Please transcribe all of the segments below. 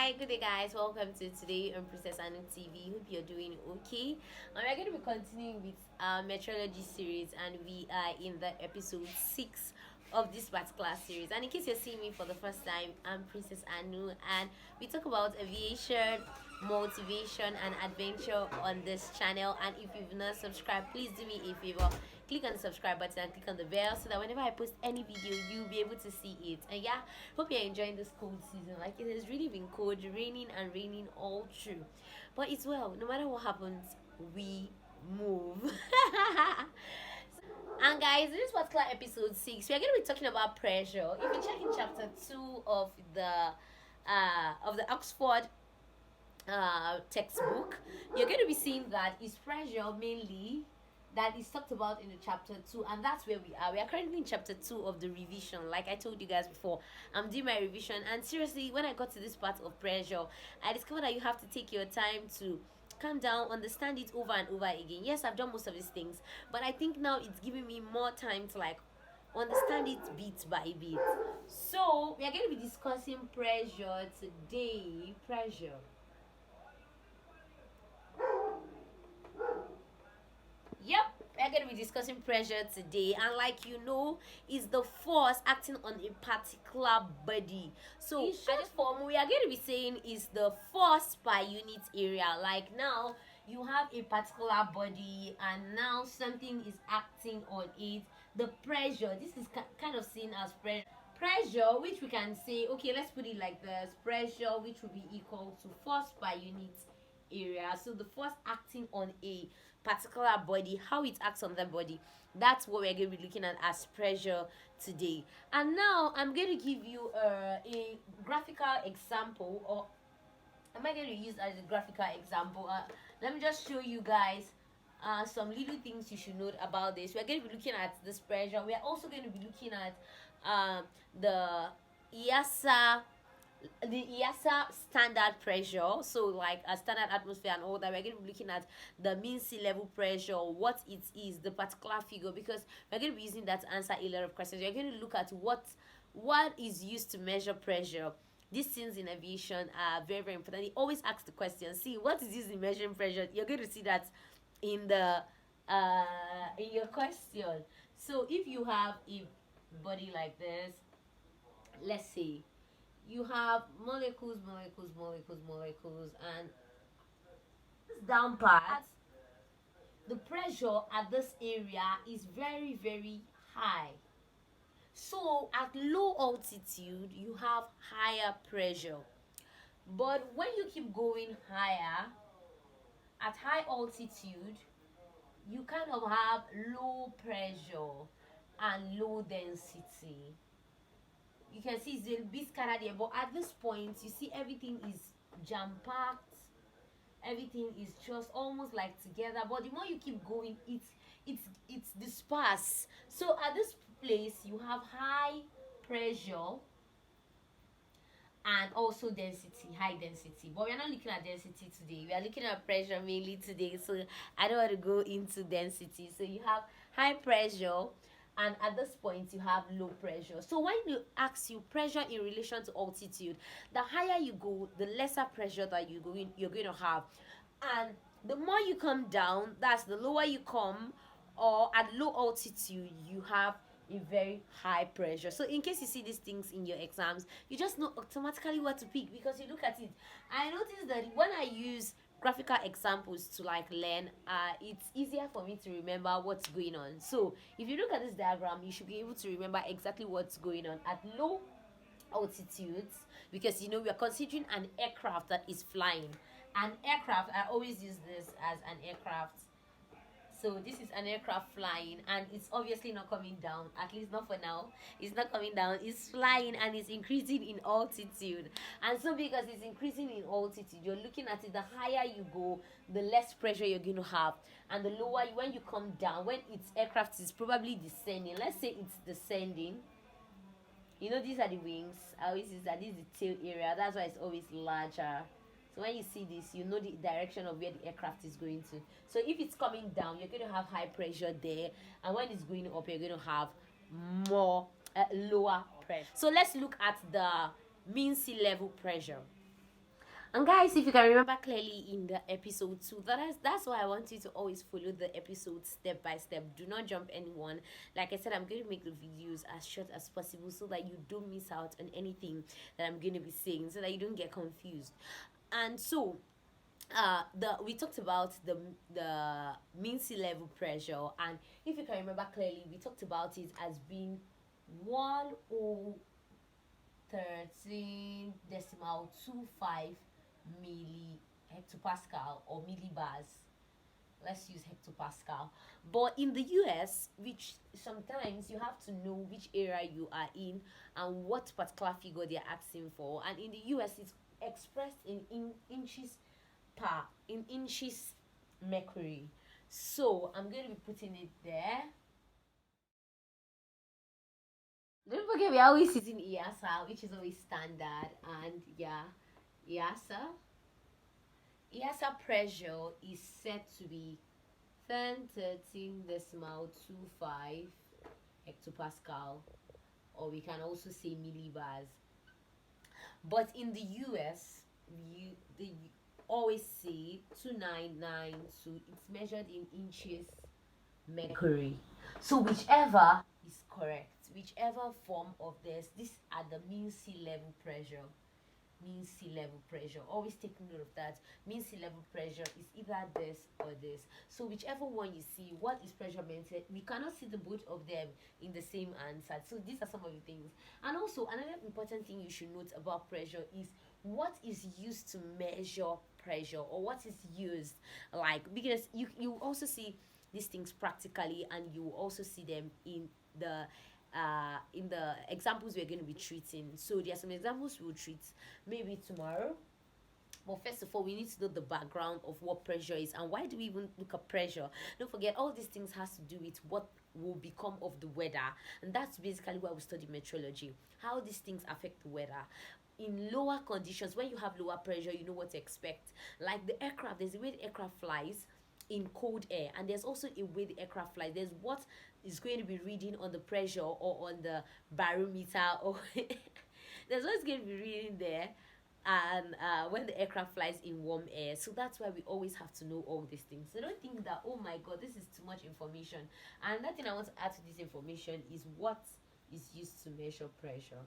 Hi, good day, guys. Welcome to today on PrincessAnuTv. Hope you're doing okay. And we're going to be continuing with our meteorology series, and we are in the episode 6 of this particular series. And in case you're seeing me for the first time, I'm Princess Anu, and we talk about aviation, motivation, and adventure on this channel. And if you've not subscribed, please do me a favor, click on the subscribe button and click on the bell so that whenever I post any video, you'll be able to see it. And yeah, hope you're enjoying this cold season. Like, it has really been cold, raining and raining all through, but it's well. No matter what happens, we move. And guys, in this particular episode 6, we are going to be talking about pressure. If you check in chapter 2 of the Oxford textbook, you're going to be seeing that it's pressure mainly that is talked about in the chapter 2, and that's where we are currently in chapter 2 of the revision. Like I told you guys before, I'm doing my revision, and seriously, when I got to this part of pressure, I discovered that you have to take your time to calm down, understand it over and over again. Yes, I've done most of these things, but I think now it's giving me more time to like understand it bit by bit. So we are going to be discussing pressure today. Pressure. Yep, we're going to be discussing pressure today, and like you know, is the force acting on a particular body. So in short form, we are going to be saying is the force per unit area. Like now, you have a particular body, and now something is acting on it. The pressure. This is kind of seen as pressure. Pressure, which we can say, okay, let's put it like this: pressure, which will be equal to force per unit area. So the force acting on a particular body, how it acts on the body, that's what we're going to be looking at as pressure today. And now I'm going to give you a graphical example, or am I going to use as a graphical example? Let me just show you guys some little things you should note about this. We're going to be looking at this pressure. We are also going to be looking at the IASA standard pressure, so like a standard atmosphere and all that. We're going to be looking at the mean sea level pressure, what it is, the particular figure, because we're going to be using that to answer a lot of questions. We're going to look at what is used to measure pressure. These things in aviation are very, very important. They always ask the question, see, what is used in measuring pressure? You're going to see that in the in your question. So if you have a body like this, let's say you have molecules, and this down part, the pressure at this area is very, very high. So at low altitude, you have higher pressure. But when you keep going higher, at high altitude, you kind of have low pressure and low density. You can see it's a bit scattered here, but at this point you see everything is jam-packed, everything is just almost like together, but the more you keep going, it's dispersed. So at this place you have high pressure and also density, high density, but we're not looking at density today. We are looking at pressure mainly today, so I don't want to go into density. So you have high pressure, and at this point you have low pressure. So when you ask you pressure in relation to altitude, the higher you go, the lesser pressure that you're going to have, and the more you come down, that's the lower you come, or at low altitude you have a very high pressure. So in case you see these things in your exams, you just know automatically what to pick because you look at it. I noticed that when I use graphical examples to like learn, it's easier for me to remember what's going on. So if you look at this diagram, you should be able to remember exactly what's going on at low altitudes, because you know we are considering an aircraft that is flying. An aircraft, I always use this as an aircraft. So this is an aircraft flying, and it's obviously not coming down, at least not for now. It's not coming down, it's flying, and it's increasing in altitude. And so because it's increasing in altitude, you're looking at it, the higher you go, the less pressure you're going to have, and the lower, when you come down, when its aircraft is probably descending, let's say it's descending, you know, these are the wings. I always use that. This is the tail area, that's why it's always larger. So when you see this, you know the direction of where the aircraft is going to. So if it's coming down, you're going to have high pressure there, and when it's going up, you're going to have more lower pressure. So let's look at the mean sea level pressure. And guys, if you can remember clearly in the episode 2, that's why I want you to always follow the episode step by step. Do not jump anyone. Like I said, I'm going to make the videos as short as possible so that you don't miss out on anything that I'm going to be saying, so that you don't get confused. And so the we talked about the mean sea level pressure, and if you can remember clearly, we talked about it as being 1013.25 milli hectopascal or millibars. Let's use hectopascal. But in the US, which sometimes you have to know which area you are in and what particular figure they're asking for, and in the US it's expressed in inches per in inches mercury. So I'm going to be putting it there. Don't forget, we're always using IASA, which is always standard. And yeah, IASA. IASA pressure is set to be 1013.25 hectopascal, or we can also say millibars. But in the US, they always say 2992. It's measured in inches mercury. So whichever is correct, whichever form of this, these are the mean sea level pressure. Mean sea level pressure. Always take note of that. Mean sea level pressure is either this or this. So whichever one you see, what is pressure measured? We cannot see the both of them in the same answer. So these are some of the things. And also another important thing you should note about pressure is what is used to measure pressure, or what is used, like, because you also see these things practically, and you also see them in the examples we're going to be treating. So there are some examples we'll treat maybe tomorrow. But first of all, we need to know the background of what pressure is and why do we even look at pressure. Don't forget, all these things has to do with what will become of the weather, and that's basically why we study meteorology. How these things affect the weather. In lower conditions, when you have lower pressure, you know what to expect. Like the aircraft, there's a way the aircraft flies in cold air, and there's also a way the aircraft flies. There's what is going to be reading on the pressure or on the barometer, or there's what's going to be reading there, and when the aircraft flies in warm air. So that's why we always have to know all these things. So don't think that, oh my god, this is too much information. And another thing I want to add to this information is what is used to measure pressure.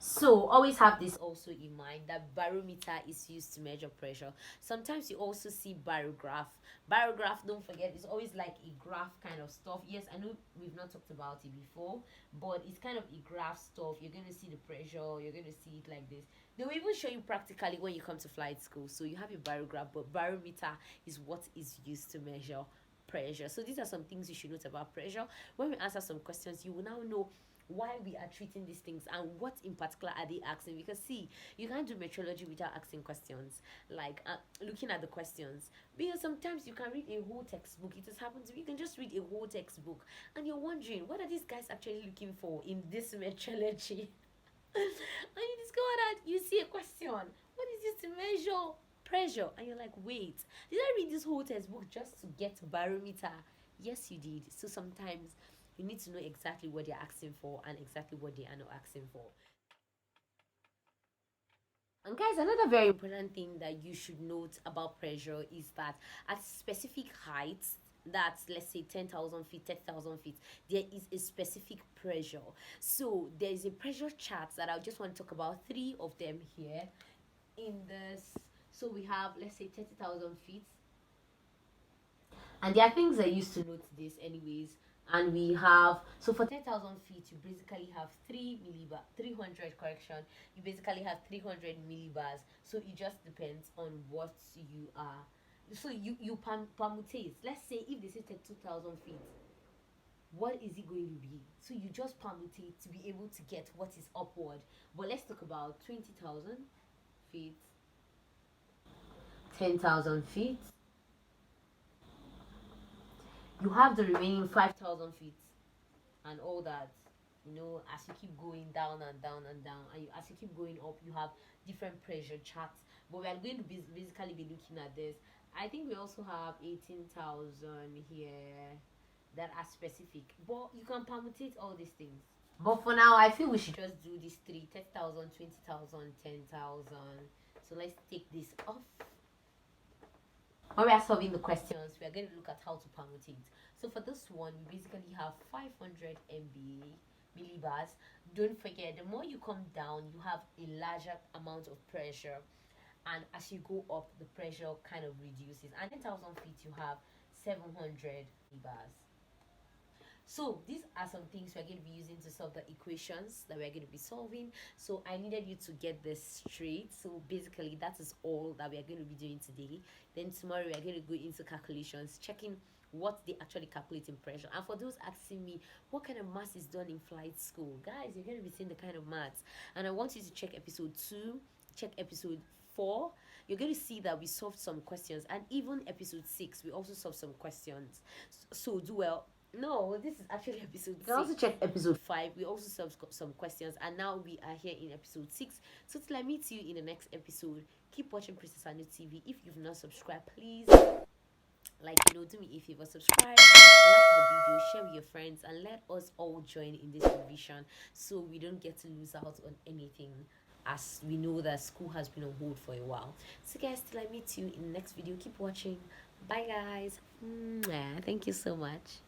So always have this also in mind, that barometer is used to measure pressure. Sometimes you also see barograph. Barograph, don't forget, it's always like a graph kind of stuff. Yes, I know we've not talked about it before, but it's kind of a graph stuff. You're going to see the pressure, you're going to see it like this. They will even show you practically when you come to flight school. So you have your barograph, but barometer is what is used to measure pressure. So these are some things you should note about pressure. When we answer some questions, you will now know why we are treating these things and what in particular are they asking. Because see, you can't do metrology without asking questions, like looking at the questions, because sometimes you can read a whole textbook. It has happened to me. You can just read a whole textbook and you're wondering, what are these guys actually looking for in this metrology? And you discover that you see a question, what is this to measure pressure, and you're like, wait, did I read this whole textbook just to get barometer? Yes, you did. So sometimes you need to know exactly what they're asking for and exactly what they are not asking for. And guys, another very important thing that you should note about pressure is that at specific heights, that's, let's say, 10,000 feet, 30,000 feet, there is a specific pressure. So there is a pressure chart that I just want to talk about, three of them here in this. So we have, let's say, 30,000 feet, and there are things I used to note this anyways. And we have, so for 10,000 feet you basically have 300, correction, you basically have 300 millibars. So it just depends on what you are, so you permutate. Let's say if they say 2,000 feet, what is it going to be? So you just permutate to be able to get what is upward. But let's talk about 20,000 feet, 10,000 feet, you have the remaining 5,000 feet and all that. As you keep going down and down and down, and as you keep going up, you have different pressure charts. But we are going to basically be looking at this. I think we also have 18,000 here that are specific, but you can permutate all these things. But for now, I feel we should just do these three: 10,000, 20,000, 10,000. So let's take this off. When we are solving the questions, we are going to look at how to permutate. So for this one, we basically have 500 MB millibars. Don't forget, the more you come down, you have a larger amount of pressure, and as you go up, the pressure kind of reduces. And 10,000 feet, you have 700 millibars. So these are some things we're going to be using to solve the equations that we're going to be solving. So I needed you to get this straight. So basically that is all that we are going to be doing today. Then tomorrow we are going to go into calculations, checking what they actually calculate in pressure. And for those asking me what kind of maths is done in flight school, guys, you're going to be seeing the kind of maths. And I want you to check episode 2, check episode 4. You're going to see that we solved some questions, and even episode 6 we also solved some questions. So do well. No, this is actually episode 6. You can also check episode 5. We also solved some questions, and now we are here in episode 6. So till I meet you in the next episode, keep watching Princess Anu TV. If you've not subscribed, please, do me a favor, subscribe, like the video, share with your friends, and let us all join in this revision so we don't get to lose out on anything, as we know that school has been on hold for a while. So guys, till I meet you in the next video, keep watching. Bye guys. Thank you so much.